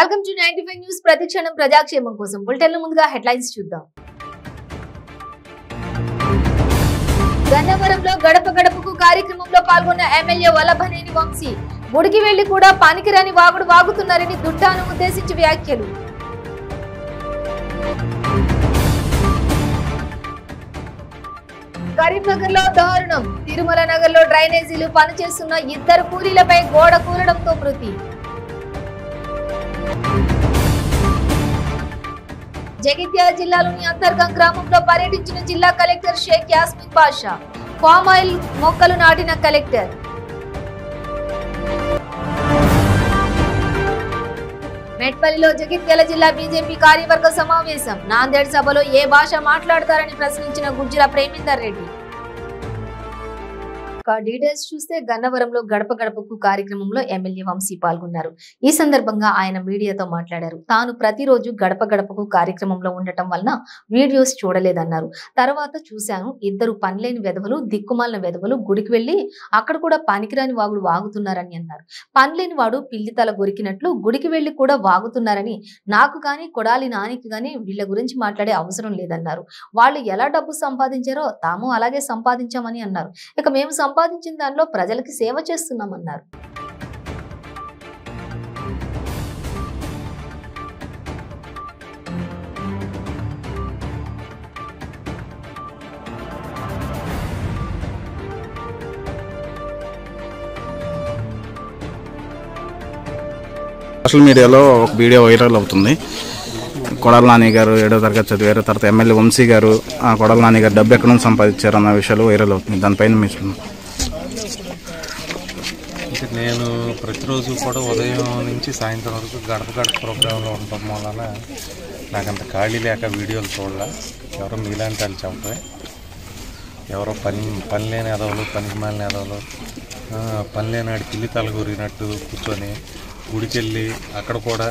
Welcome to 95 news. ప్రతిక్షణం ప్రజాక్షేమం కోసం bulletin ముందుగా హెడ్లైన్స్ చూద్దాం. గన్నవరంలో గడప గడపకు కార్యక్రమంలో పాల్గొన్న ఎమ్మెల్యే వల్లభనేని వంశీ గుడికి వెళ్లి కూడా పనికిరాని వాగుడు వాగుతున్నారని దుట్టాను ఉద్దేశించి వ్యాఖ్యలు. కరీంనగర్ లో దారుణం. తిరుమల నగర్ లో డ్రైనేజీలు పనిచేస్తున్న ఇద్దరు కూలీలపై గోడ కూలడంతో మృతి. జగిత్యాల జిల్లాలోని అంతర్గం గ్రామంలో పర్యటించిన జిల్లా కలెక్టర్ షేక్ యాస్మిన్ బాషా. పామ్ ఆయిల్ మొక్కలు నాటిన కలెక్టర్. మెట్పల్లిలో జగిత్యాల జిల్లా బీజేపీ కార్యవర్గ సమావేశం. నాందేడ్ సభలో ఏ భాష మాట్లాడతారని ప్రశ్నించిన గుజ్జల ప్రేమేందర్ రెడ్డి. డీటెయిల్స్ చూస్తే గన్నవరంలో గడప గడపకు కార్యక్రమంలో ఎమ్మెల్యే వంశీ పాల్గొన్నారు. ఈ సందర్భంగా ఆయన మీడియాతో మాట్లాడారు. తాను ప్రతిరోజు గడప గడపకు కార్యక్రమంలో ఉండటం వలన వీడియోస్ చూడలేదన్నారు. తర్వాత చూశాను, ఇద్దరు పనిలేని వెధవలు, దిక్కుమాలిన వెధవలు గుడికి వెళ్లి అక్కడ కూడా పనికిరాని వాగుడు వాగుతున్నారని అన్నారు. పనిలేని వాడు పిల్లి తల గొరికినట్లు గుడికి వెళ్లి కూడా వాగుతున్నారని నాకు గాని కొడాలి నానికి గాని వీళ్ళ గురించి మాట్లాడే అవసరం లేదన్నారు. వాళ్ళు ఎలా డబ్బు సంపాదించారో తాము అలాగే సంపాదించామని అన్నారు. ఇక మేము సంపాదించిన దానిలో ప్రజలకి సేవ చేస్తున్నామన్నారు. సోషల్ మీడియాలో ఒక వీడియో వైరల్ అవుతుంది. కొడాలి నాని గారు 7వ తరగతి చదివారు, తర్వాత ఎమ్మెల్యే వంశీ గారు కొడాలి నాని గారు డబ్బు ఎక్కడ నుంచి సంపాదించారు అన్న విషయాలు వైరల్ అవుతుంది. దానిపైన మీరు నేను ప్రతిరోజు కూడా ఉదయం నుంచి సాయంత్రం వరకు గడప గడప ప్రోగ్రాంలో ఉండటం వలన నాకంత ఖాళీ లేక వీడియోలు చూడాల. ఎవరో మీలాంటి వాళ్ళు చెప్పే ఎవరో పని లేని ఎదవలు, పనికి మాలిన ఎదవలు, పని లేనాడు పిల్లి తలగొరిగినట్టు కూర్చొని గుడికెళ్ళి అక్కడ కూడా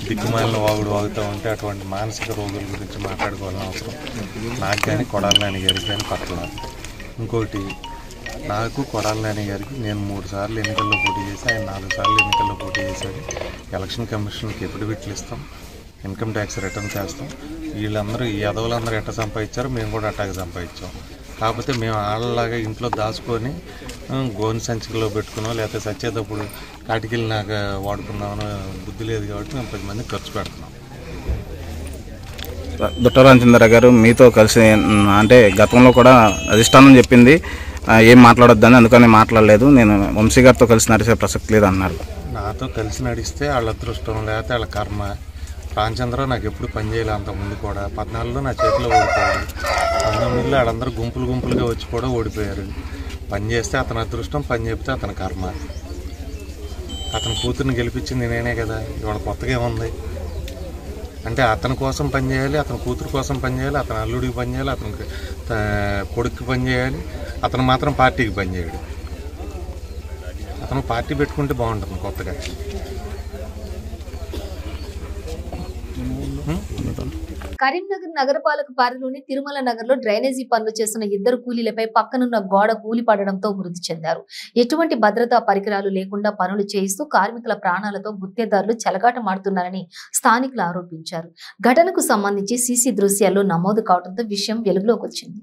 దిక్కుమాలిన వాగుడు వాగుతూ ఉంటే అటువంటి మానసిక రోగుల గురించి మాట్లాడుకోవాలని అవసరం నాకు కానీ కొడాలి నాని గారికి కానీ పట్ల. ఇంకోటి, నాకు కొడాలి నాని గారికి నేను 3 సార్లు ఎన్నికల్లో పోటీ చేసి, ఆయన 4 సార్లు ఎన్నికల్లో పోటీ చేశాడు. ఎలక్షన్ కమిషన్కి ఎఫిడవిట్లు ఇస్తాం, ఇన్కమ్ ట్యాక్స్ రిటర్న్ చేస్తాం. వీళ్ళందరూ ఈ ఎదవలందరూ ఎట్ట సంపాదించారో మేము కూడా అట్టాగే సంపాదించాం. కాకపోతే మేము వాళ్ళలాగా ఇంట్లో దాచుకొని గోని సంచికలో పెట్టుకున్నాం, లేకపోతే సచ్చేటప్పుడు కాటికెళ్ళి నాకు వాడుకున్నామని బుద్ధి లేదు కాబట్టి మేము 10 మంది ఖర్చు పెడుతున్నాం. దుట్టరామచంద్ర గారు మీతో కలిసి అంటే గతంలో కూడా అధిష్టానం చెప్పింది ఏం మాట్లాడొద్దని, అందుకని మాట్లాడలేదు, నేను వంశీ గారితో కలిసి నడిచే ప్రసక్తి లేదు అన్నారు. నాతో కలిసి నడిస్తే వాళ్ళ అదృష్టం, లేకపోతే వాళ్ళ కర్మ. రామచంద్ర నాకు ఎప్పుడు పని చేయలే అంతకుముందు కూడా. 14లో నా చేతిలో ఓడిపోయాడు. 19లో వాళ్ళందరూ గుంపులుగా వచ్చి కూడా ఓడిపోయారు. పని చేస్తే అతని అదృష్టం, పని చెప్తే అతని కర్మ. అతని కూతుర్ని గెలిపించింది నేనే కదా. ఇవాళ కొత్తగా ఏముంది అంటే అతని కోసం పని చేయాలి, అతని కూతురు కోసం పని చేయాలి, అతని అల్లుడికి పని చేయాలి, అతనికి కొడుకుకి పని చేయాలి. అతను మాత్రం పార్టీకి పని చేయడు. అతను పార్టీ పెట్టుకుంటే బాగుంటుంది కొత్తగా. కరీంనగర్ నగరపాలక పరిధిలోని తిరుమల నగర్ లో డ్రైనేజీ పనులు చేస్తున్న ఇద్దరు కూలీలపై పక్కనున్న గోడ కూలి పడడంతో మృతి చెందారు. ఎటువంటి భద్రతా పరికరాలు లేకుండా పనులు చేయిస్తూ కార్మికుల ప్రాణాలతో గుత్తేదారులు చెలగాటమాడుతున్నారని స్థానికులు ఆరోపించారు. ఘటనకు సంబంధించి సీసీ దృశ్యాల్లో నమోదు కావడంతో విషయం వెలుగులోకి వచ్చింది.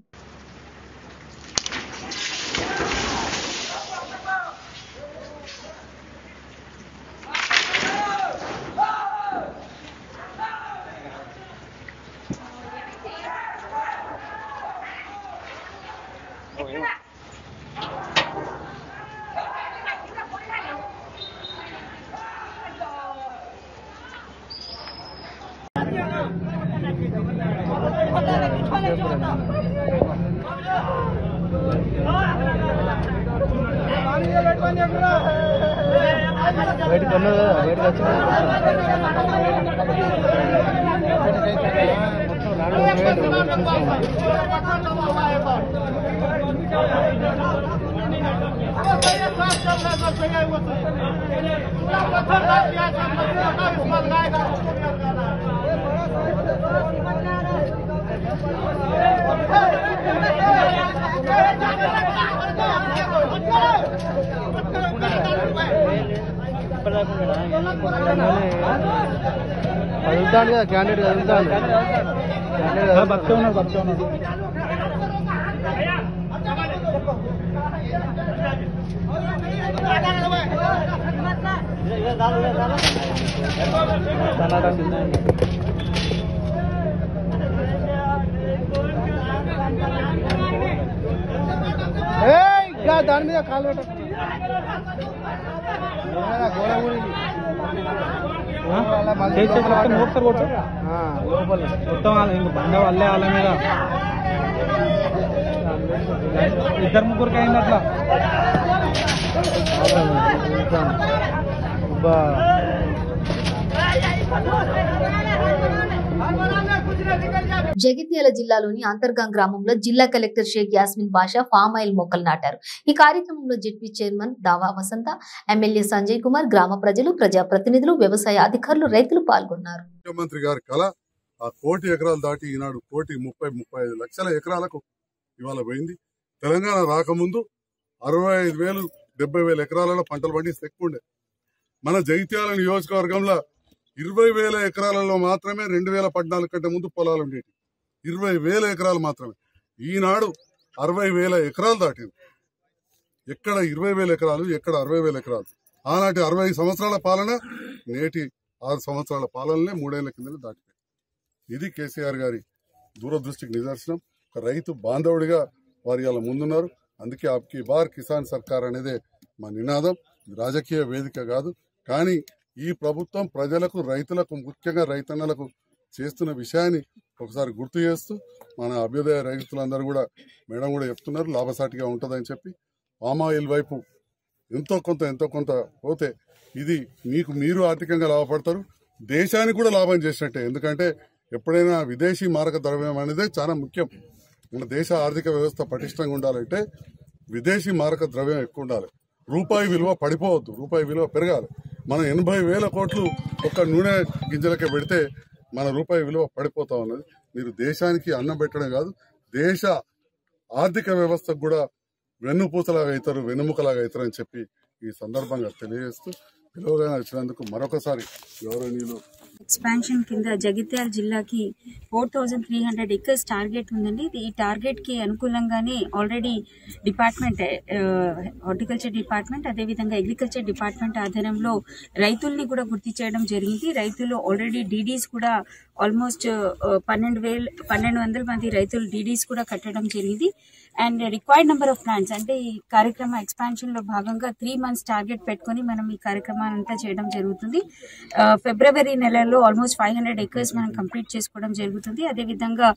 కదులుతాడు కదా క్యాండిడేట్ కదులుతాడు బతికే ఉన్నాడు ఇంకా దాని మీద కాలు పెట్ట గోడ ఊరింది లోపల మొత్తం ఇంక బండ వల్లే వాళ్ళ మీద ఇద్దరు ముగ్గురికి అయింది అట్లా జగిత్యాల జిల్లాలోని అంతర్గాం గ్రామంలో జిల్లా కలెక్టర్ షేక్ యాస్మిన్ బాషా ఫామ్ ఆయిల్ మొక్కలు నాటారు. ఈ కార్యక్రమంలో జెడ్పీ చైర్మన్ దావా వసంత, ఎమ్మెల్యే సంజయ్ కుమార్, గ్రామ ప్రజలు, ప్రజాప్రతినిధులు, వ్యవసాయ అధికారులు, రైతులు పాల్గొన్నారు. ముఖ్యమంత్రి గారి కళ ఆ 1 కోటి ఎకరాలు దాటి ఈనాడు 1,35 లక్షల ఎకరాలకు ఇవాళ పోయింది. తెలంగాణ రాకముందు 65,000 70,000 ఎకరాలలో పంటలు పండిస్తే ఎక్కువ ఉండే. మన జగిత్యాల నియోజకవర్గంలో 20,000 ఎకరాలలో మాత్రమే 2014 కంటే ముందు పొలాలు ఉండేవి. 20,000 ఎకరాలు మాత్రమే. ఈనాడు 60,000 ఎకరాలు దాటింది. ఎక్కడ 20,000 ఎకరాలు, ఎక్కడ 60,000 ఎకరాలు. ఆనాటి 60 సంవత్సరాల పాలన, నేటి 6 సంవత్సరాల పాలనలే 3 ఏళ్ల కింద దాటిపోయింది. ఇది కేసీఆర్ గారి దూరదృష్టికి నిదర్శనం. రైతు బాంధవుడిగా వారు ఇలా ముందున్నారు. అందుకే అబ్కి బార్ కిసాన్ సర్కార్ అనేదే మా నినాదం. రాజకీయ వేదిక కాదు. కానీ ఈ ప్రభుత్వం ప్రజలకు, రైతులకు, ముఖ్యంగా రైతన్నలకు చేస్తున్న విషయాన్ని ఒకసారి గుర్తు చేస్తూ మన అభ్యుదయ రైతులందరూ కూడా మేడం కూడా చెప్తున్నారు లాభసాటిగా ఉంటుందని చెప్పి. పామ్ ఆయిల్ వైపు ఎంతో కొంత పోతే ఇది మీరు ఆర్థికంగా లాభపడతారు, దేశానికి కూడా లాభం చేసినట్టే. ఎందుకంటే ఎప్పుడైనా విదేశీ మారక ద్రవ్యం అనేది చాలా ముఖ్యం. మన దేశ ఆర్థిక వ్యవస్థ పటిష్టంగా ఉండాలంటే విదేశీ మారక ద్రవ్యం ఎక్కువ ఉండాలి. రూపాయి విలువ పడిపోవద్దు, రూపాయి విలువ పెరగాలి. మనం 80,000 కోట్లు ఒక్క నూనె గింజలకే పెడితే మన రూపాయి విలువ పడిపోతా ఉన్నది. మీరు దేశానికి అన్నం పెట్టడం కాదు, దేశ ఆర్థిక వ్యవస్థకు కూడా వెన్నుపూసలాగా అవుతారు, వెన్నుముకలాగా అవుతారు అని చెప్పి ఈ సందర్భంగా తెలియజేస్తూ పిలువగా వచ్చినందుకు మరొకసారి గౌరవనీయులు. ఎక్స్పాన్షన్ కింద జగిత్యాల జిల్లాకి 4,300 ఎకర్స్ టార్గెట్ ఉందండి. ఈ టార్గెట్ కి అనుకూలంగానే ఆల్రెడీ డిపార్ట్మెంట్, హార్టికల్చర్ డిపార్ట్మెంట్, అదేవిధంగా అగ్రికల్చర్ డిపార్ట్మెంట్ ఆధ్వర్యంలో రైతుల్ని కూడా గుర్తు చేయడం జరిగింది. రైతులు ఆల్రెడీ డీడీస్ కూడా ఆల్మోస్ట్ 1,200 మంది రైతులు డీడీస్ కూడా కట్టడం జరిగింది. And required number of plants అంటే ఈ కార్యక్రమ ఎక్స్పాన్షన్ లో భాగంగా 3 months టార్గెట్ పెట్టుకుని మనం ఈ కార్యక్రమాన్ని అంతా చేయడం జరుగుతుంది. ఫిబ్రవరి నెలలో ఆల్మోస్ట్ 500 ఎకర్స్ మనం కంప్లీట్ చేసుకోవడం జరుగుతుంది. అదేవిధంగా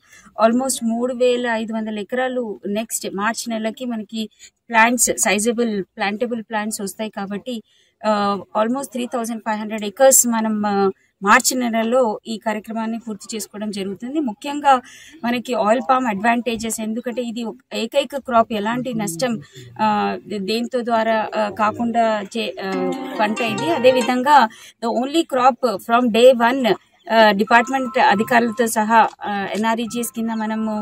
ఆల్మోస్ట్ 3,500 ఎకరాలు నెక్స్ట్ మార్చ్ నెలకి మనకి ప్లాంట్స్, సైజబుల్ ప్లాంటబుల్ ప్లాంట్స్ వస్తాయి. కాబట్టి ఆల్మోస్ట్ 3,500 ఎకర్స్ మనం మార్చి నెలలో ఈ కార్యక్రమాన్ని పూర్తి చేసుకోవడం జరుగుతుంది. ముఖ్యంగా మనకి ఆయిల్ పామ్ అడ్వాంటేజెస్, ఎందుకంటే ఇది ఏకైక క్రాప్, ఎలాంటి నష్టం దేంతో ద్వారా కాకుండా పంట ఇది. అదేవిధంగా the only crop from day 1 department అధికారులతో సహా ఎన్ఆర్ఈజీఎస్ కింద మనము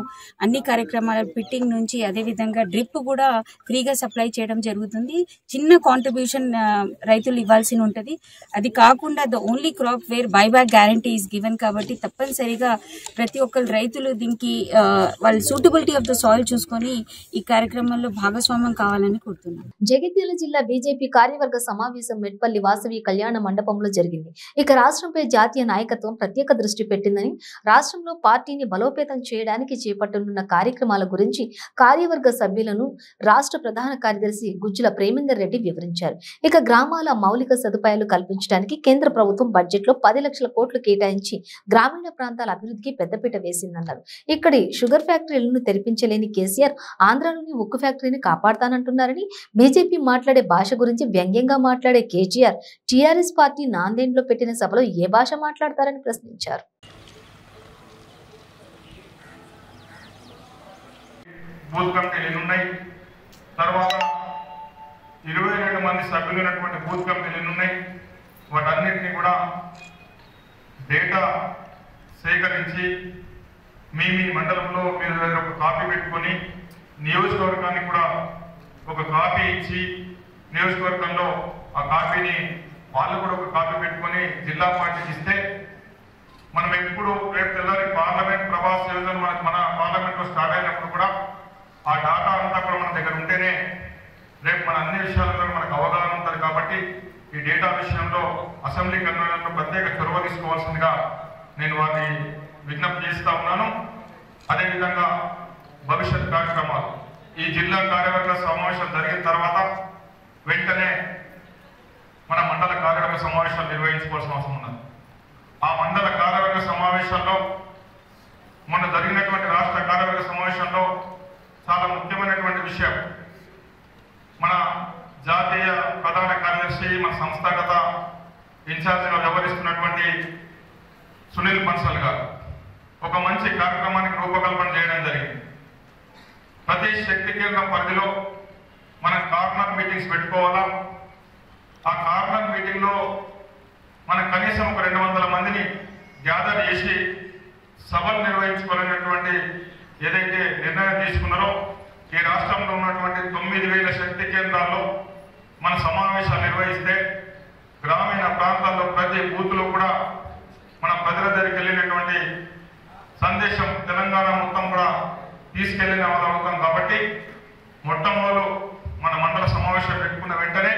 అన్ని కార్యక్రమాల పిట్టింగ్ నుంచి అదేవిధంగా డ్రిప్ కూడా ఫ్రీగా సప్లై చేయడం జరుగుతుంది. చిన్న కాంట్రిబ్యూషన్ రైతులు ఇవ్వాల్సి ఉంటుంది. అది కాకుండా the only crop where buyback guarantee is given. కాబట్టి తప్పనిసరిగా ప్రతి ఒక్కరు రైతులు దీనికి వాళ్ళ సూటబిలిటీ ఆఫ్ ద సాయిల్ చూసుకొని ఈ కార్యక్రమంలో భాగస్వామ్యం కావాలని కోరుతున్నాను. జగిత్యాల జిల్లా బీజేపీ కార్యవర్గ సమావేశం మెట్పల్లి వాసవి కళ్యాణ మండపంలో జరిగింది. ఇక రాష్ట్రంపై జాతీయ నాయకత్వం ప్రత్యేక దృష్టి పెట్టిందని, రాష్ట్రంలో పార్టీని బలోపేతం చేయడానికి చేపట్టనున్న కార్యక్రమాల గురించి కార్యవర్గ సభ్యులను రాష్ట్ర ప్రధాన కార్యదర్శి గుజ్జుల ప్రేమేందర్ రెడ్డి వివరించారు. ఇక గ్రామాల మౌలిక సదుపాయాలు కల్పించడానికి కేంద్ర ప్రభుత్వం బడ్జెట్ లో 10 లక్షల కోట్లు కేటాయించి గ్రామీణ ప్రాంతాల అభివృద్ధికి పెద్దపీట వేసిందన్నారు. ఇక్కడి షుగర్ ఫ్యాక్టరీలను తెరిపించలేని కేసీఆర్ ఆంధ్రాలోని ఉక్కు ఫ్యాక్టరీని కాపాడుతానంటున్నారని, బీజేపీ మాట్లాడే భాష గురించి వ్యంగ్యంగా మాట్లాడే కేటీఆర్ టీఆర్ఎస్ పార్టీ నాందేడ్లో పెట్టిన సభలో ఏ భాష మాట్లాడతారని ప్రశ్నించారు. బూత్ కమిటీలు ఎన్నున్నాయి, తర్వాత 22 మంది సభ్యులు ఉన్నటువంటి బూత్ కమిటీలు ఎన్నున్నాయి, వాటన్నిటినీ కూడా డేటా సేకరించి మీ మండలంలో మీరు ఒక కాపీ పెట్టుకొని నియోజకవర్గానికి కూడా ఒక కాపీ ఇచ్చి, నియోజకవర్గంలో ఆ కాపీని వాళ్ళు కూడా ఒక కాపీ పెట్టుకొని జిల్లా పార్టీకి ఇస్తే మనం ఎప్పుడు రేపు తెల్లారి పార్లమెంట్ ప్రవాస్ యోజన మన పార్లమెంట్ లో స్టార్ట్ అయినప్పుడు కూడా ఆ డాటా అంతా కూడా మన దగ్గర ఉంటేనే రేపు మన అన్ని విషయాలలో మనకు అవగాహన ఉంటుంది. కాబట్టి ఈ డేటా విషయంలో అసెంబ్లీ కన్వీనర్లు ప్రత్యేక చొరవ తీసుకోవాల్సిందిగా నేను వారిని విజ్ఞప్తి చేస్తా ఉన్నాను. అదేవిధంగా భవిష్యత్ కార్యక్రమాలు ఈ జిల్లా కార్యవర్గ సమావేశం జరిగిన తర్వాత వెంటనే మన మండల కార్యవర్గ సమావేశాలు నిర్వహించుకోవాల్సిన అవసరం ఉన్నది. ఆ మండల కార్యవర్గ సమావేశాల్లో మొన్న జరిగినటువంటి రాష్ట్ర కార్యవర్గ సమావేశంలో చాలా ముఖ్యమైనటువంటి విషయం, మన జాతీయ ప్రధాన కార్యదర్శి మన సంస్థాగత ఇన్ఛార్జిగా వ్యవహరిస్తున్నటువంటి సునీల్ బన్సల్ గారు ఒక మంచి కార్యక్రమానికి రూపకల్పన చేయడం జరిగింది. ప్రతి శక్తి కేంద్రం పరిధిలో మనం కార్నర్ మీటింగ్స్ పెట్టుకోవాలా. ఆ కార్నర్ మీటింగ్ లో మనం కనీసం ఒక 200 మందిని గ్యాదర్ చేసి సభలు నిర్వహించుకోవాలనేటువంటి ఏదైతే నిర్ణయం తీసుకున్నారో ఈ రాష్ట్రంలో ఉన్నటువంటి 9,000 శక్తి కేంద్రాల్లో మన సమావేశాలు నిర్వహిస్తే గ్రామీణ ప్రాంతాల్లో ప్రతి బూత్లో కూడా మన ప్రజల దగ్గరికి వెళ్ళినటువంటి సందేశం తెలంగాణ మొత్తం కూడా తీసుకెళ్లిన అవుతాం. కాబట్టి మొట్టమొదలు మన మండల సమావేశం పెట్టుకున్న వెంటనే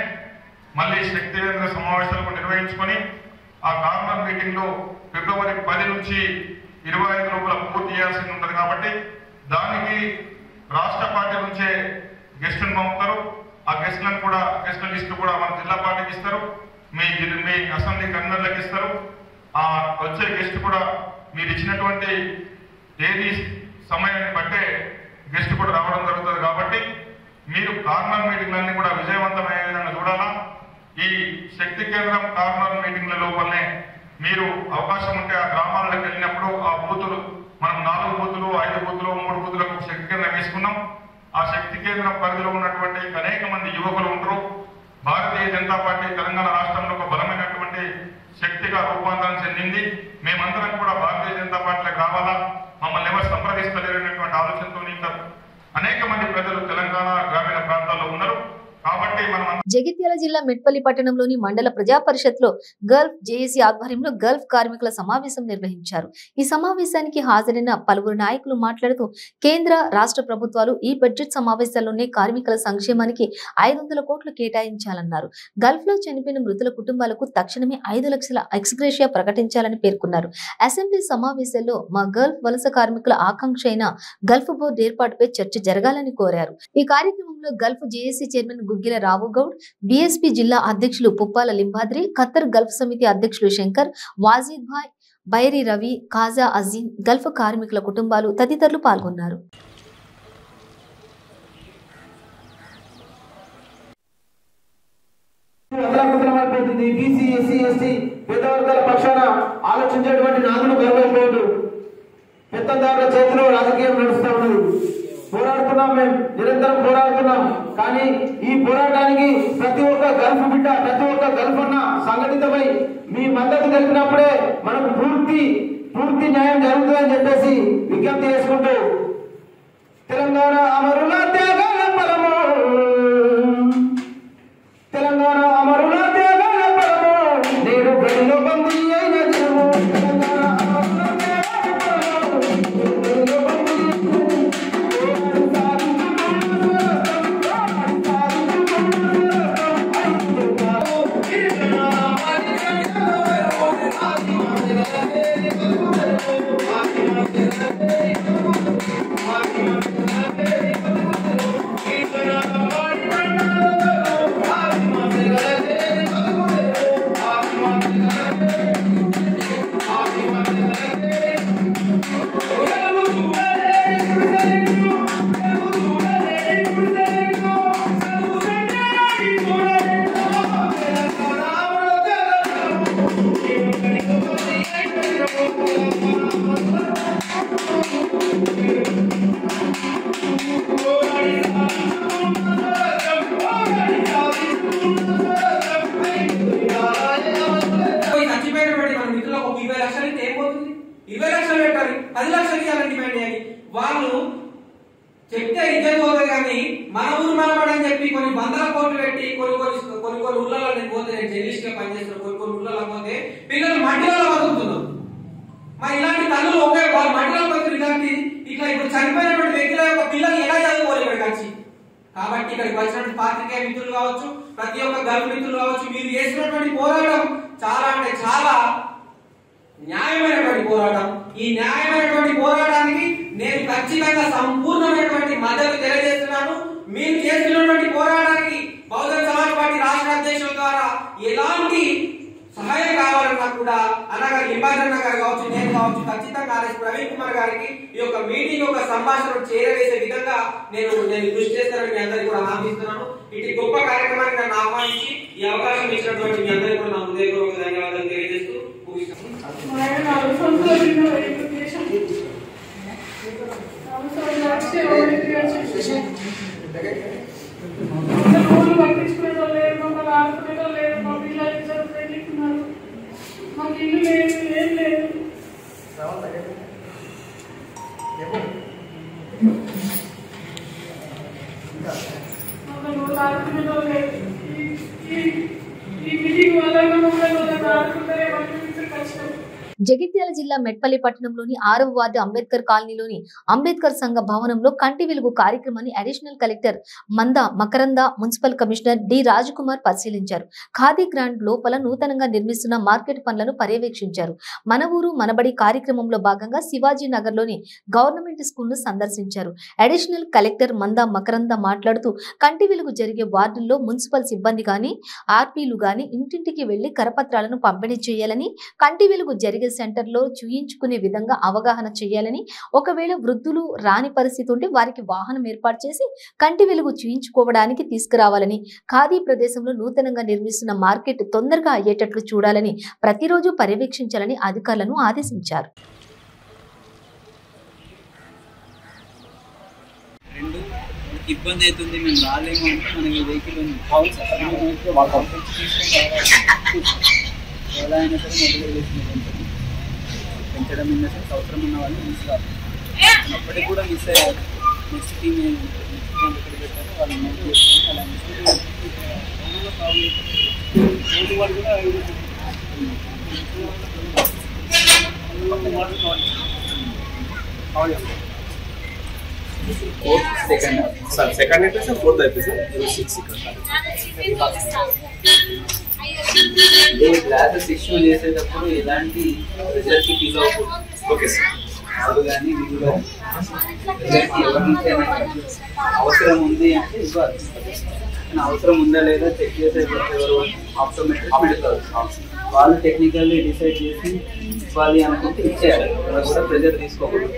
మళ్ళీ శక్తి కేంద్ర సమావేశాలకు నిర్వహించుకొని ఆ కార్నర్ మీటింగ్ లో ఫిబ్రవరి 10 నుంచి 25 లోపల పూర్తి చేయాల్సి ఉంటుంది. కాబట్టి దానికి రాష్ట్ర పార్టీ నుంచే గెస్టులను పంపుతారు. ఆ గెస్టుల లిస్టు కూడా మన జిల్లా పార్టీకి ఇస్తారు, మీ అసెంబ్లీ కన్వీనర్లకు ఇస్తారు. ఆ వచ్చే గెస్ట్ కూడా మీరు ఇచ్చినటువంటి ఏది సమయాన్ని బట్టే గెస్ట్ కూడా రావడం జరుగుతుంది. కాబట్టి మీరు కార్నర్ మీటింగ్లన్నీ కూడా విజయవంతమయ్యే విధంగా చూడాలా. ఈ శక్తి కేంద్రం కార్నర్ మీటింగ్ల లోపలనే మీరు అవకాశం ఉంటే ఆ గ్రామాలకు వెళ్ళినప్పుడు ఆ బూతులు మనం 4 బూతులు 5 బూతులు 3 బూతులకు శక్తి కేంద్రం వేసుకున్నాం. ఆ శక్తి కేంద్రం పరిధిలో ఉన్నటువంటి అనేక మంది యువకులు ఉంటారు. భారతీయ జనతా పార్టీ తెలంగాణ రాష్ట్రంలో ఒక బలమైనటువంటి శక్తిగా రూపాంతరం చెందింది. మేమందరం కూడా భారతీయ జనతా పార్టీలకు రావాలా, మమ్మల్ని ఎవరు సంప్రదిస్తలేరనేటువంటి ఆలోచనతో ఇంకా అనేక మంది ప్రజలు తెలంగాణ గ్రామీణ ప్రాంతాల్లో ఉన్నారు. కాబట్టి మనం జగిత్యాల జిల్లా మెట్పల్లి పట్టణంలోని మండల ప్రజా పరిషత్ లో గల్ఫ్ జేఏసీ ఆధ్వర్యంలో గల్ఫ్ కార్మికుల సమావేశం నిర్వహించారు. ఈ సమావేశానికి హాజరైన పలువురు నాయకులు మాట్లాడుతూ కేంద్ర రాష్ట్ర ప్రభుత్వాలు ఈ బడ్జెట్ సమావేశాల్లోనే కార్మికుల సంక్షేమానికి 500 కోట్లు కేటాయించాలన్నారు. గల్ఫ్ లో చనిపోయిన మృతుల కుటుంబాలకు తక్షణమే 5 లక్షల ఎక్స్గ్రేషియా ప్రకటించాలని పేర్కొన్నారు. అసెంబ్లీ సమావేశాల్లో మా గల్ఫ్ వలస కార్మికుల ఆకాంక్ష అయిన గల్ఫ్ బోర్డు ఏర్పాటుపై చర్చ జరగాలని కోరారు. ఈ కార్యక్రమంలో గల్ఫ్ జేఏసీ చైర్మన్ గుగ్గిల రావు గౌడ్, బీఎస్పీ జిల్లా అధ్యక్షులు పుప్పాల లింబాద్రి, ఖత్తర్ గల్ఫ్ సమితి అధ్యక్షులు శంకర్, వాజీద్ భాయ్, బైరి రవి, ఖాజా అజీం, గల్ఫ్ కార్మికుల కుటుంబాలు తదితరులు పాల్గొన్నారు. బీసీ ఎస్సీ ఎస్టీ పేద వర్గాల పక్షాన ఆలోచించేటువంటి నాదులు గర్వైపోయారు. పెత్తందారుల చేతిలో రాజకీయం నడుస్తూ ఉన్నది. పోరాడుతున్నాం, మేము నిరంతరం పోరాడుతున్నాం. కానీ ఈ పోరాటానికి ప్రతి ఒక్క గల్ఫ్ బిడ్డ, ప్రతి ఒక్క గల్ఫ్ అన్న సంఘటితమై మీ మద్దతు తెలిపినప్పుడే మనకు పూర్తి న్యాయం జరుగుతుందని చెప్పేసి విజ్ఞప్తి చేసుకుంటూ తెలంగాణ అమరుల త్యాగాల ఫలము, తెలంగాణ అమరుల త్యాగాల ఫలము, నేడు గడిలో బందీ అయిన దినము, తెలంగాణ అమరుల త్యాగాల ఫలము, గడిలో బందీ వాళ్ళు చెప్తే ఇద్దరు పోతారు. కానీ మన ఊరు మనపడని చెప్పి కొన్ని 100 కోట్లు పెట్టి కొన్ని ఊర్లలో నేను పోతే నేను జర్నలిస్ట్ గా పనిచేస్తున్నా, కొన్ని ఊర్లలో పోతే పిల్లలు మట్టిలో బతుకుతున్నారు. మరి ఇలాంటి తల్లులు ఒకే వాళ్ళ మండలం పత్రులు ఇలాంటి ఇట్లా ఇప్పుడు చనిపోయినటువంటి వ్యక్తుల యొక్క పిల్లలు ఎలా చదువుకోవాలి ఇక్కడికి వచ్చి? కాబట్టి ఇక్కడికి వచ్చినటువంటి పాత్రికేయ మిత్రులు కావచ్చు, ప్రతి ఒక్క గల్ఫ్ మిత్రులు కావచ్చు, మీరు చేసినటువంటి పోరాటం చాలా అంటే చాలా న్యాయమైనటువంటి పోరాటం. ఈ న్యాయమైనటువంటి పోరాటానికి నేను ఖచ్చితంగా సంపూర్ణమైనటువంటి మద్దతు తెలియజేస్తున్నాను. మీరు చేస్తున్నటువంటి పోరాటానికి బహుజన్ సమాజ్ పార్టీ రాష్ట్ర అధ్యక్షుల ద్వారా ఎలాంటి సహాయం కావాలన్నా కూడా అనగా లింబాజన్న గారు కావచ్చు, నేను కావచ్చు, ఖచ్చితంగా ఆర్ఎస్ ప్రవీణ్ కుమార్ గారికి ఈ యొక్క మీటింగ్ యొక్క సంభాషణ చేరవేసే విధంగా నేను కృషి చేస్తానని మీ అందరికీ కూడా హామీస్తున్నాను. ఇటు గొప్ప కార్యక్రమాన్ని నన్ను ఆహ్వానించి ఈ అవకాశం ఇచ్చినటువంటి మీ అందరికీ కూడా నా హృదయపూర్వక ధన్యవాదాలు తెలియజేస్తూ మాకు ఇల్లు లేదు, ఏం లేదు. ఈ మీటింగ్ వల్ల ఆడుకుంటారే కష్టం. జగిత్యాల జిల్లా మెట్పల్లి పట్టణంలోని 6వ వార్డు అంబేద్కర్ కాలనీలోని అంబేద్కర్ సంఘ భవనంలో కంటి వెలుగు కార్యక్రమాన్ని అడిషనల్ కలెక్టర్ మంద మకరంద, మున్సిపల్ కమిషనర్ డి రాజకుమార్ పరిశీలించారు. ఖాదీ గ్రాండ్ లోపల నూతనంగా నిర్మిస్తున్న మార్కెట్ పనులను పర్యవేక్షించారు. మన ఊరు మనబడి కార్యక్రమంలో భాగంగా శివాజీ నగర్ లోని గవర్నమెంట్ స్కూల్ ను సందర్శించారు. అడిషనల్ కలెక్టర్ మంద మకరంద మాట్లాడుతూ కంటి వెలుగు జరిగే వార్డుల్లో మున్సిపల్ సిబ్బంది గాని ఆర్పీలు గాని ఇంటింటికి వెళ్లి కరపత్రాలను పంపిణీ చేయాలని, కంటి వెలుగు జరిగే సెంటర్లో చూయించుకునే విధంగా అవగాహన చేయాలని, ఒకవేళ వృద్ధులు రాని పరిస్థితి ఉంటే వారికి వాహనం ఏర్పాటు చేసి కంటి వెలుగు చూయించుకోవడానికి తీసుకురావాలని, ఖాదీ ప్రదేశంలో నూతనంగా నిర్మిస్తున్న మార్కెట్ తొందరగా అయ్యేటట్లు చూడాలని, ప్రతిరోజు పర్యవేక్షించాలని అధికారులను ఆదేశించారు. ఇబ్బంది అవుతుంది, మేము రాలేము అంటే మనకి వెహికల్ ఉంది, ఎలా అయినా సరే మొదలు పెంచడం ఇన్న సరే అవసరం ఉన్న వాళ్ళు మిస్ కాదు. అప్పటికి కూడా మిస్ అయ్యారు. నెక్స్ట్ టీమ్ ఎక్కడ పెట్టారో వాళ్ళు నోట్ చేసుకుని అలా సెకండ్ అయితే సార్, ఫోర్త్ అయితే సార్, 6 గ్లాసెస్ ఇష్యూ చేసేటప్పుడు ఎలాంటి రిజల్ట్ ఫీల్ అవుతుంది. Okay sir. అది కానీ వీళ్ళు కానీ ఎవరి నుంచి అవసరం ఉంది అంటే ఇవ్వాలి. అవసరం ఉందా లేదా చెక్ చేసే ఎవరు ఆటోమేటిక్ వాళ్ళు టెక్నికల్లీ డిసైడ్ చేసి ఇవ్వాలి అనుకుంటే ఇచ్చేయాలి. వాళ్ళకి కూడా ప్రెజర్ తీసుకోకూడదు.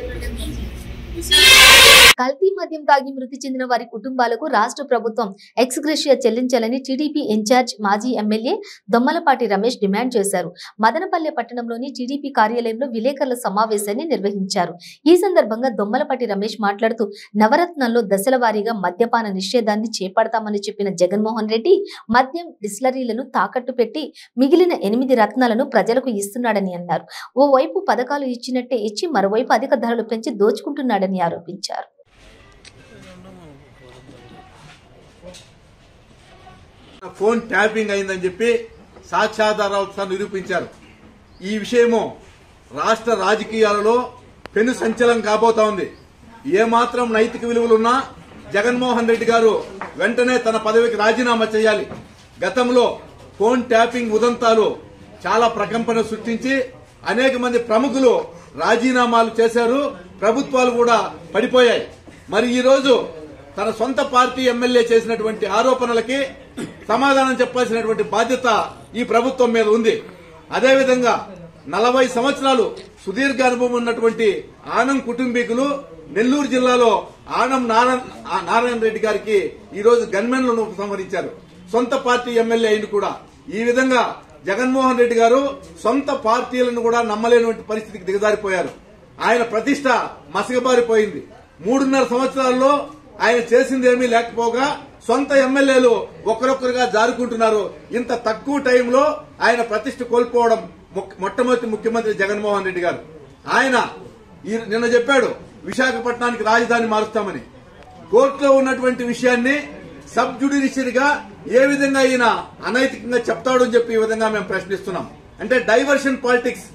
కల్తీ మద్యం తాగి మృతి చెందిన వారి కుటుంబాలకు రాష్ట్ర ప్రభుత్వం ఎక్స్గ్రేషియా చెల్లించాలని టీడీపీ ఇన్ఛార్జ్ మాజీ ఎమ్మెల్యే దొమ్మలపాటి రమేష్ డిమాండ్ చేశారు. మదనపల్లె పట్టణంలోని టీడీపీ కార్యాలయంలో విలేకరుల సమావేశాన్ని నిర్వహించారు. ఈ సందర్భంగా దొమ్మలపాటి రమేష్ మాట్లాడుతూ నవరత్నాల్లో దశల వారీగా మద్యపాన నిషేధాన్ని చేపడతామని చెప్పిన జగన్మోహన్ రెడ్డి మద్యం డిస్టిలరీలను తాకట్టు పెట్టి మిగిలిన 8 రత్నాలను ప్రజలకు ఇస్తున్నాడని అన్నారు. ఓవైపు పథకాలు ఇచ్చినట్టే ఇచ్చి మరోవైపు అధిక ధరలు పెంచి దోచుకుంటున్నాడని ఆరోపించారు. ఫోన్ ట్యాపింగ్ అయిందని చెప్పి సాక్ష్యాధారాలతో నిరూపించారు. ఈ విషయము రాష్ట్ర రాజకీయాలలో పెను సంచలనం కాబోతా ఉంది. ఏమాత్రం నైతిక విలువలున్నా జగన్మోహన్ రెడ్డి గారు వెంటనే తన పదవికి రాజీనామా చేయాలి. గతంలో ఫోన్ ట్యాపింగ్ ఉదంతాలు చాలా ప్రకంపన సృష్టించి అనేక మంది ప్రముఖులు రాజీనామాలు చేశారు. ప్రభుత్వాలు కూడా పడిపోయాయి. మరి ఈ రోజు తన సొంత పార్టీ ఎమ్మెల్యే చేసినటువంటి ఆరోపణలకి సమాధానం చెప్పాల్సినటువంటి బాధ్యత ఈ ప్రభుత్వం మీద ఉంది. అదేవిధంగా 40 సంవత్సరాలు సుదీర్ఘ అనుభవం ఉన్నటువంటి ఆనం కుటుంబీకులు నెల్లూరు జిల్లాలో ఆనం నారాయణ రెడ్డి గారికి ఈ రోజు గన్మెన్లను ఉపసంహరించారు. సొంత పార్టీ ఎమ్మెల్యే అయిన కూడా ఈ విధంగా జగన్మోహన్ రెడ్డి గారు సొంత పార్టీలను కూడా నమ్మలేనటువంటి పరిస్థితికి దిగజారిపోయారు. ఆయన ప్రతిష్ట మసకబారిపోయింది. 3.5 సంవత్సరాల్లో ఆయన చేసిందేమీ లేకపోగా సొంత ఎమ్మెల్యేలు ఒకరొకరుగా జారుకుంటున్నారు. ఇంత తక్కువ టైంలో ఆయన ప్రతిష్ట కోల్పోవడం మొట్టమొదటి ముఖ్యమంత్రి జగన్మోహన్ రెడ్డి గారు. ఆయన నిన్న చెప్పాడు విశాఖపట్నానికి రాజధాని మారుస్తామని. కోర్టులో ఉన్నటువంటి విషయాన్ని సబ్ జ్యుడిషియరీగా ఏ విధంగా ఈయన అనైతికంగా చెప్తాడని చెప్పి ఈ విధంగా మేము ప్రశ్నిస్తున్నాం. అంటే డైవర్షన్ పాలిటిక్స్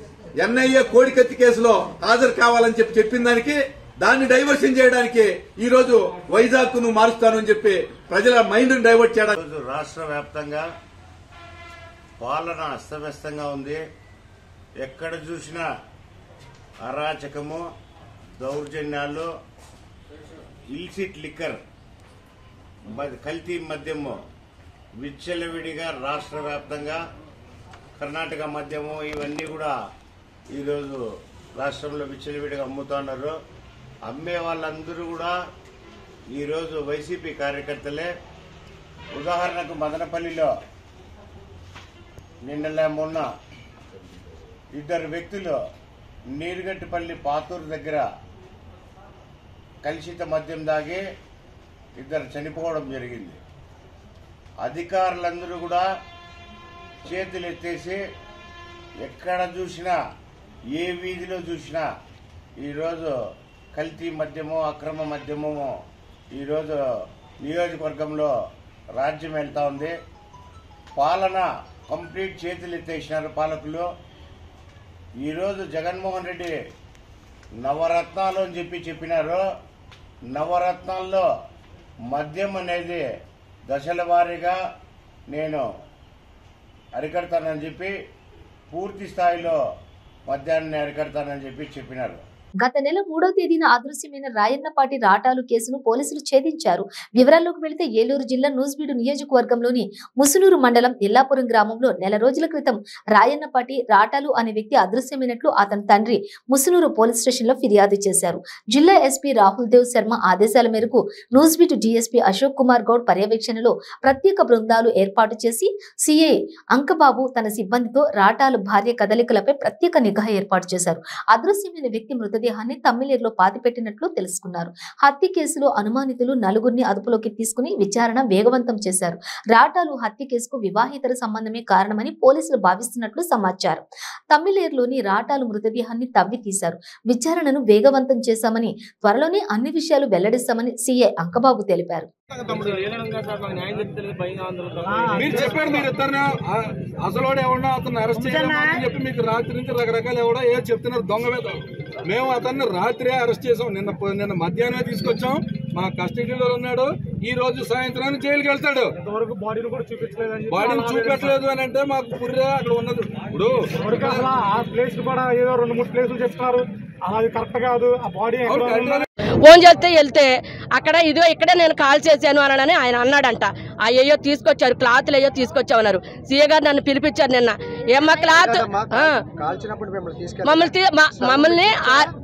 ఎన్ఐఏ కోడికత్తి కేసులో హాజరు కావాలని చెప్పిన దానికి దాన్ని డైవర్షన్ చేయడానికి ఈ రోజు వైజాగ్ ను మారుస్తానని చెప్పి ప్రజల మైండ్ డైవర్ట్ చేయడానికి రాష్ట్ర వ్యాప్తంగా పాలన అస్తవ్యస్తంగా ఉంది. ఎక్కడ చూసినా అరాచకము, దౌర్జన్యాలు, ఇల్సిట్ లిక్కర్, కల్తీ మద్యము విచ్చలవిడిగా రాష్ట్ర వ్యాప్తంగా, కర్ణాటక మద్యము ఇవన్నీ కూడా ఈరోజు రాష్ట్రంలో విచ్చలవిడిగా అమ్ముతున్నారు. అమ్మే వాళ్ళందరూ కూడా ఈరోజు వైసీపీ కార్యకర్తలే. ఉదాహరణకు మదనపల్లిలో మొన్న ఇద్దరు వ్యక్తులు నీరుగట్టుపల్లి పాతూరు దగ్గర కలుషిత మద్యం దాగి ఇద్దరు చనిపోవడం జరిగింది. అధికారులందరూ కూడా చేతులు ఎత్తేసి ఎక్కడ చూసినా, ఏ వీధిలో చూసినా ఈరోజు కల్తీ మద్యము, అక్రమ మద్యము ఈరోజు నియోజకవర్గంలో రాజ్యం వెళ్తా ఉంది. పాలన కంప్లీట్ చేతులు ఎత్తేసినారు పాలకులు. ఈరోజు జగన్మోహన్ రెడ్డి నవరత్నాలు అని చెప్పినారు. నవరత్నాల్లో మద్యం అనేది దశల వారీగా నేను అరికడతానని చెప్పి, పూర్తి స్థాయిలో మద్యాన్ని అరికడతానని చెప్పినారు. గత నెల 3వ తేదీన అదృశ్యమైన రాయన్నపాటి రాటాలు కేసును పోలీసులు ఛేదించారు. వివరాల్లోకి వెళితే ఏలూరు జిల్లా నూజివీడు నియోజకవర్గంలోని ముసునూరు మండలం ఎల్లాపురం గ్రామంలో నెల రోజుల క్రితం రాయన్నపాటి రాటాలు అనే వ్యక్తి అదృశ్యమైనట్లు అతని తండ్రి ముసునూరు పోలీస్ స్టేషన్ లో ఫిర్యాదు చేశారు. జిల్లా ఎస్పీ రాహుల్ దేవ్ శర్మ ఆదేశాల మేరకు నూజివీడు డీఎస్పీ అశోక్ కుమార్ గౌడ్ పర్యవేక్షణలో ప్రత్యేక బృందాలు ఏర్పాటు చేసి సిఐ అంకబాబు తన సిబ్బందితో రాటాలు భార్య కదలికలపై ప్రత్యేక నిఘా ఏర్పాటు చేశారు. అదృశ్యమైన వ్యక్తి మృతదేహాన్ని తమ్మిలేరులో పాతిపెట్టినట్లు తెలుసుకున్నారు. హత్య కేసులో అనుమానితులు 4గురిని అదుపులోకి తీసుకుని విచారణ వేగవంతం చేశారు. రాటాలు హత్య కేసుకు వివాహితర సంబంధమే కారణమని పోలీసులు భావిస్తున్నట్లు సమాచారం. తమ్మిలేరులోని రాటాలు మృతదేహాన్ని తవ్వి తీశారు. విచారణను వేగవంతం చేశామని, త్వరలోనే అన్ని విషయాలు వెల్లడిస్తామని సిఐ అంకబాబు తెలిపారు. మీరు చెప్పారు, మీరు ఇద్దరు అసలు ఎవడో అతను అరెస్ట్ చేయాలని చెప్పి మీకు రాత్రి నుంచి రకరకాల ఎవడో ఏ చెప్తున్నారు దొంగ మీద. మేము అతన్ని రాత్రే అరెస్ట్ చేసాం. నిన్న మధ్యాహ్నమే తీసుకొచ్చాం. మా కస్టడీలో ఉన్నాడు. ఈ రోజు సాయంత్రాన్ని జైలుకి వెళ్తాడు. బాడీని చూపెట్టలేదు అని అంటే మాకు పుర్రే అక్కడ ఉన్నది. ఇప్పుడు ఆ ప్లేస్ కూడా ఏదో 2-3 ప్లేసులు చెప్తున్నారు. అది కరెక్ట్ కాదు. ఆ బాడీ ఫోన్ చేస్తే వెళ్తే అక్కడ ఇదిగో ఇక్కడే నేను కాల్ చేశాను అని ఆయన అన్నాడంట. అయ్యో తీసుకొచ్చారు, క్లాత్లు అయ్యో తీసుకొచ్చామన్నారు. సీఏ గారు నన్ను పిలిపించారు నిన్న. ఏమ్మా క్లాత్ మమ్మల్ని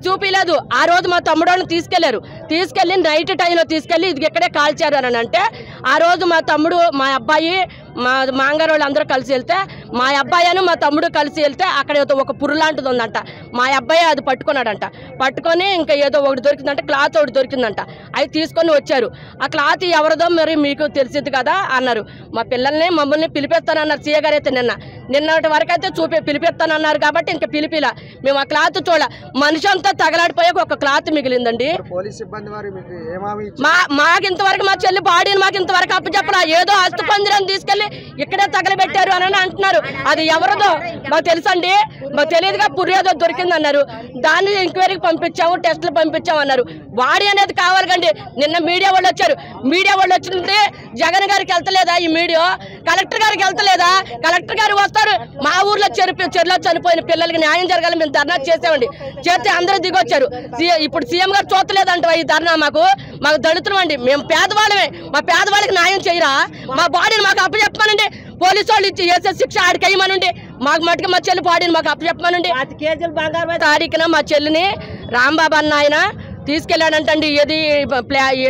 చూపిలేదు. ఆ రోజు మా తమ్ముడు తీసుకెళ్లి నైట్ టైంలో తీసుకెళ్లి ఇది ఇక్కడే కాల్చారు అని అంటే, ఆ రోజు మా తమ్ముడు, మా అబ్బాయి, మా మాంగారు వాళ్ళు అందరూ కలిసి వెళ్తే, మా అబ్బాయి అని మా తమ్ముడు కలిసి వెళ్తే అక్కడ ఏదో ఒక పుర్రు లాంటిది ఉందంట. మా అబ్బాయి అది పట్టుకున్నాడంట. పట్టుకొని ఇంకా ఏదో ఒకటి దొరికిందంట, క్లాత్ ఒకటి దొరికిందంట. అవి తీసుకొని వచ్చారు. ఆ క్లాత్ ఎవరిదో మరి మీకు తెలిసింది కదా అన్నారు. మా పిల్లల్ని మమ్మల్ని పిలిపిస్తానన్నారు సీఏ గారు. అయితే నిన్నటి వరకు అయితే పిలిపిస్తానన్నారు కాబట్టి ఇంకా పిలిపిలా. మేము ఆ క్లాత్ మనిషి అంతా తగలాడిపోయే ఒక క్లాత్ మిగిలిందండి. మాకు ఇంతవరకు మా చెల్లి బాడీని మాకు ఇంతవరకు అప్పచెప్పలా. ఏదో అస్తు పందిరాన్ని తీసుకెళ్లి ఇక్కడే తగలబెట్టారు అని అంటున్నారు. అది ఎవరిదో మాకు తెలుసండి. మాకు తెలియదుగా పుర్రేదో దొరికిందన్నారు. దాన్ని ఎంక్వైరీకి పంపించాము, టెస్టులు పంపించాము అన్నారు. బాడీ అనేది కావాలి కండి. నిన్న మీడియా వాళ్ళు వచ్చారు. మీడియా వాళ్ళు వచ్చింది జగన్ గారికి వెళ్తలేదా ఈ మీడియా? కలెక్టర్ గారికి వెళ్తలేదా? కలెక్టర్ గారు వస్తారు. మా ఊర్లో చెరులో చనిపోయిన పిల్లలకి న్యాయం జరగాలి మేము ధర్నా చేసామండి. చేస్తే అందరూ దిగొచ్చారు. ఇప్పుడు సీఎం గారు చూడలేదంట ఈ ధర్నా. మాకు దళితులు అండి, మేము పేదవాళ్ళమే. మా పేదవాళ్ళకి న్యాయం చేయరా? మా బాడీని మాకు అప్పచెప్పమనండి. పోలీసు వాళ్ళు ఇచ్చి వేసే శిక్ష ఆడికేయమనండి. మాకు మటుకు మా చెల్లి బాడీని మాకు అప్పచెప్పమనండి. 5 తారీఖున మా చెల్లిని రాంబాబు అన్న ఆయన తీసుకెళ్ళాడంటండి. ఏది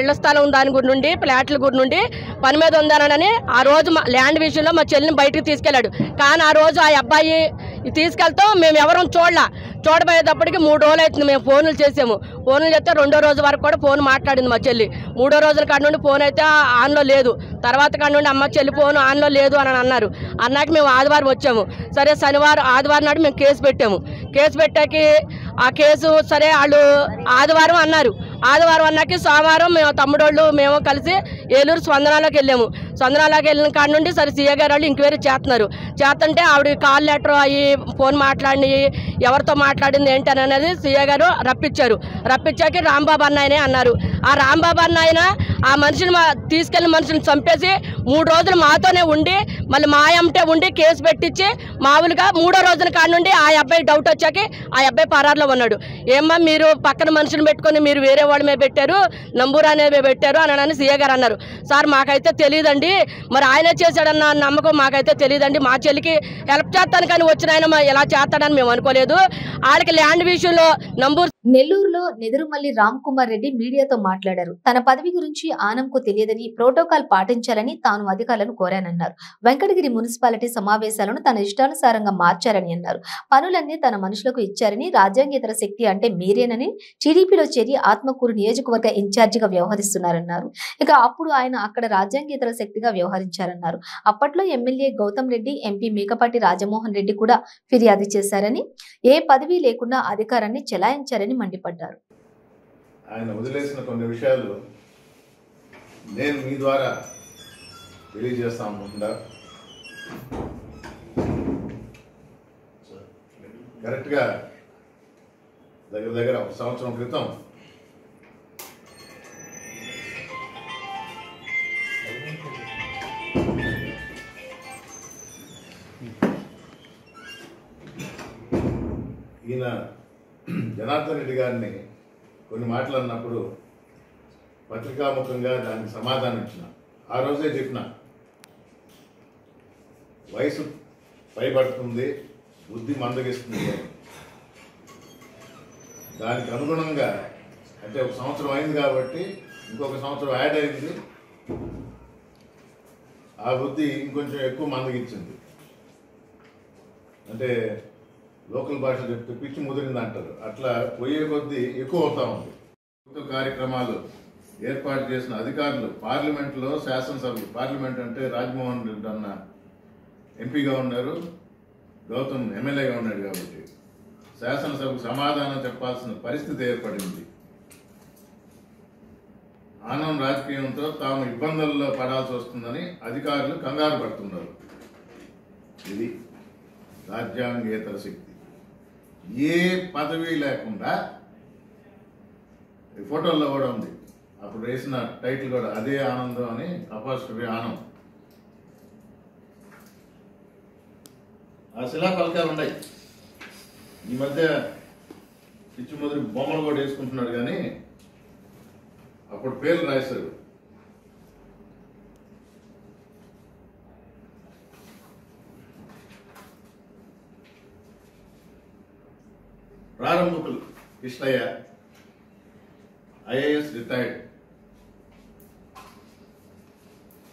ఇళ్ల స్థలం దాని గురి నుండి, ఫ్లాట్ల గురి నుండి పని మీద ఉందానని ఆ రోజు ల్యాండ్ విషయంలో మా చెల్లిని బయటకు తీసుకెళ్లాడు. కానీ ఆ రోజు ఆ అబ్బాయి తీసుకెళ్తాం మేము ఎవరం చూడబోయేటప్పటికి 3 రోజులు అవుతుంది. మేము ఫోన్లు చేసాము. ఫోన్లు చేస్తే 2వ రోజు వరకు కూడా ఫోన్ మాట్లాడింది మా చెల్లి. 3వ రోజుల కాడ నుండి ఫోన్ అయితే ఆన్లో లేదు. తర్వాత కాడ నుండి అమ్మ చెల్లి ఫోన్ ఆన్లో లేదు అని అన్నారు. అన్నాక మేము ఆదివారం వచ్చాము. సరే ఆదివారం నాడు మేము కేసు పెట్టాము. కేసు పెట్టాకి ఆ కేసు సరే వాళ్ళు ఆదివారం అన్నారు. ఆదివారం అన్నాక సోమవారం మేము తమ్ముడోళ్ళు మేము కలిసి ఏలూరు స్పందనలోకి వెళ్ళాము. చంద్రాలాగా వెళ్ళిన కాడ నుండి సరే సీఏ గారు వాళ్ళు ఎంక్వైరీ చేస్తుంటే ఆవిడ కాల్ లెటర్ అయ్యి ఫోన్ మాట్లాడి ఎవరితో మాట్లాడింది ఏంటి అని అనేది సీఏ గారు రప్పించాక రాంబాబు అన్నాయనే అన్నారు. ఆ రాంబాబు అన్నాయన ఆ మనిషిని తీసుకెళ్లిన మనిషిని చంపేసి 3 రోజులు మాతోనే ఉండి మళ్ళీ మా అమ్మటే ఉండి కేసు పెట్టించి మామూలుగా 3వ రోజున కాడ నుండి ఆ అబ్బాయి డౌట్ వచ్చాక ఆ అబ్బాయి పరారులో ఉన్నాడు. ఏమ్మా మీరు పక్కన మనిషిని పెట్టుకొని మీరు వేరే వాళ్ళ మీద పెట్టారు, నంబూరు అనేది పెట్టారు అని సీఏ గారు అన్నారు. సార్ మాకైతే తెలియదండి, మరి ఆయనే చేశాడన్న నమ్మకం మాకైతే తెలియదండి, మా చెల్లికి హెల్ప్ చేస్తాను కానీ వచ్చిన ఆయన ఎలా చేస్తాడని మేము అనుకోలేదు. వాళ్ళకి ల్యాండ్ విషయంలో నంబూరు. నెల్లూరులో నెదురుమల్లి రామ్ కుమార్ రెడ్డి మీడియాతో మాట్లాడారు. తన పదవి గురించి ఆనంకు తెలియదని, ప్రోటోకాల్ పాటించాలని తాను అధికారులను కోరానన్నారు. వెంకటగిరి మున్సిపాలిటీ సమావేశాలను తన ఇష్టానుసారంగా మార్చారని అన్నారు. పనులన్నీ తన మనుషులకు ఇచ్చారని, రాజ్యాంగేతర శక్తి అంటే మీరేనని టీడీపీలో చేరి ఆత్మకూరు నియోజకవర్గ ఇన్ఛార్జిగా వ్యవహరిస్తున్నారన్నారు. ఇక అప్పుడు ఆయన అక్కడ రాజ్యాంగేతర శక్తిగా వ్యవహరించారన్నారు. అప్పట్లో ఎమ్మెల్యే గౌతమ్ రెడ్డి, ఎంపీ మేకపాటి రాజమోహన్ రెడ్డి కూడా ఫిర్యాదు చేశారని, ఏ పదవి లేకుండా అధికారాన్ని చెలాయించారని మండిపడ్డారు. ఆయన వదిలేసిన కొన్ని విషయాలు నేను మీ ద్వారా తెలియజేస్తా అనుకుంటున్నా. కరెక్ట్గా దగ్గర 1 సంవత్సరం క్రితం ఈయన జనార్దన్ రెడ్డి గారిని కొన్ని మాటలు అన్నప్పుడు పత్రికాముఖంగా దానికి సమాధానం ఇచ్చిన. ఆ రోజే చెప్పిన, వయసు పైబడుతుంది, బుద్ధి మందగిస్తుంది. దానికి అనుగుణంగా అంటే 1 సంవత్సరం అయింది కాబట్టి ఇంకొక సంవత్సరం యాడ్ అయింది, ఆ బుద్ధి ఇంకొంచెం ఎక్కువ మందగించింది. అంటే లోకల్ భాష చెప్తే పిచ్చి ముదిరింది అంటారు, అట్లా పోయే కొద్దీ ఎక్కువ అవుతా ఉంది. కార్యక్రమాలు ఏర్పాటు చేసిన అధికారులు పార్లమెంట్లో, శాసనసభలు, పార్లమెంట్ అంటే రాజమోహన్ రెడ్డి అన్న ఎంపీగా ఉన్నారు, గౌతమ్ ఎమ్మెల్యేగా ఉన్నాడు కాబట్టి శాసనసభకు సమాధానం చెప్పాల్సిన పరిస్థితి ఏర్పడింది. ఆనం రాజకీయంతో తాము ఇబ్బందుల్లో పడాల్సి వస్తుందని అధికారులు కంగారు పడుతున్నారు. ఇది రాజ్యాంగేతర శక్తి. ఏ పదవి లేకుండా, ఫోటోల్లో కూడా ఉంది, అప్పుడు వేసిన టైటిల్ కూడా అదే ఆనందం అని, అపాస్ట్రఫీ ఆనందం. ఆ శిలాఫలకాలు ఉన్నాయి. ఈ మధ్య పిచ్చి మొదటి బొమ్మలు కూడా వేసుకుంటున్నాడు, కానీ అప్పుడు పేర్లు రాశారు. ప్రారంభకులు కృష్ణయ్య, ఐఏఎస్ రిటైర్డ్.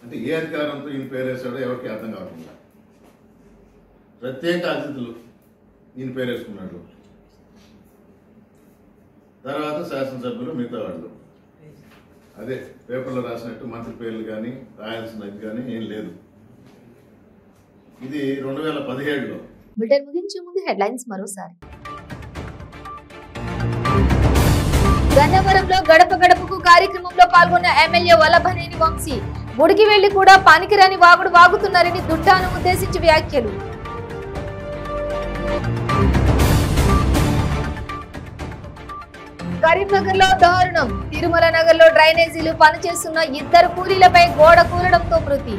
అంటే ఏ అధికారంతో ఈయన పేరేసాడో ఎవరికి అర్థం కాకుండా, ప్రత్యేక అతిథులు ఈయన పేరేసుకున్నాడు. తర్వాత శాసనసభ్యులు మిగతా వాళ్ళు. అదే పేపర్లో రాసినట్టు మంత్రి పేర్లు కానీ రాయాల్సినది కానీ ఏం లేదు. ఇది 2017లో. బులెటిన్ ముగించే ముందు హెడ్లైన్స్ మరోసారి. గన్నవరంలో గడప గడపకు కార్యక్రమంలో పాల్గొన్న ఎమ్మెల్యే వల్లభనేని వంశీ. గుడికి వెళ్లి కూడా పనికిరాని వాగుడు వాగుతున్నారని దుడ్డాను ఉద్దేశించి వ్యాఖ్యలు. కరీంనగర్ లో దారుణం. తిరుమల నగర్ లో డ్రైనేజీలు పనిచేస్తున్న 2 కూలీలపై గోడ కూలడంతో మృతి.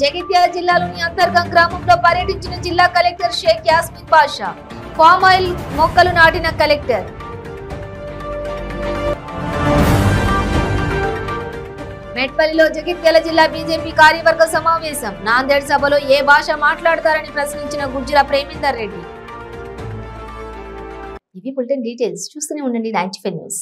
జగిత్యాల జిల్లాలోని అంతర్గం గ్రామంలో పర్యటించిన జిల్లా కలెక్టర్ షేక్ యాస్మిన్ బాషా. పామ్ ఆయిల్ మొక్కలు నాటిన కలెక్టర్. మెట్పల్లిలో జగిత్యాల జిల్లా బీజేపీ కార్యవర్గ సమావేశం. నాందేడ్ సభలో ఏ భాష మాట్లాడతారని ప్రశ్నించిన గుజ్జల ప్రేమేందర్ రెడ్డి. ఇవి బులెటిన్ డీటెయిల్స్. చూస్తూనే ఉండండి 95 న్యూస్.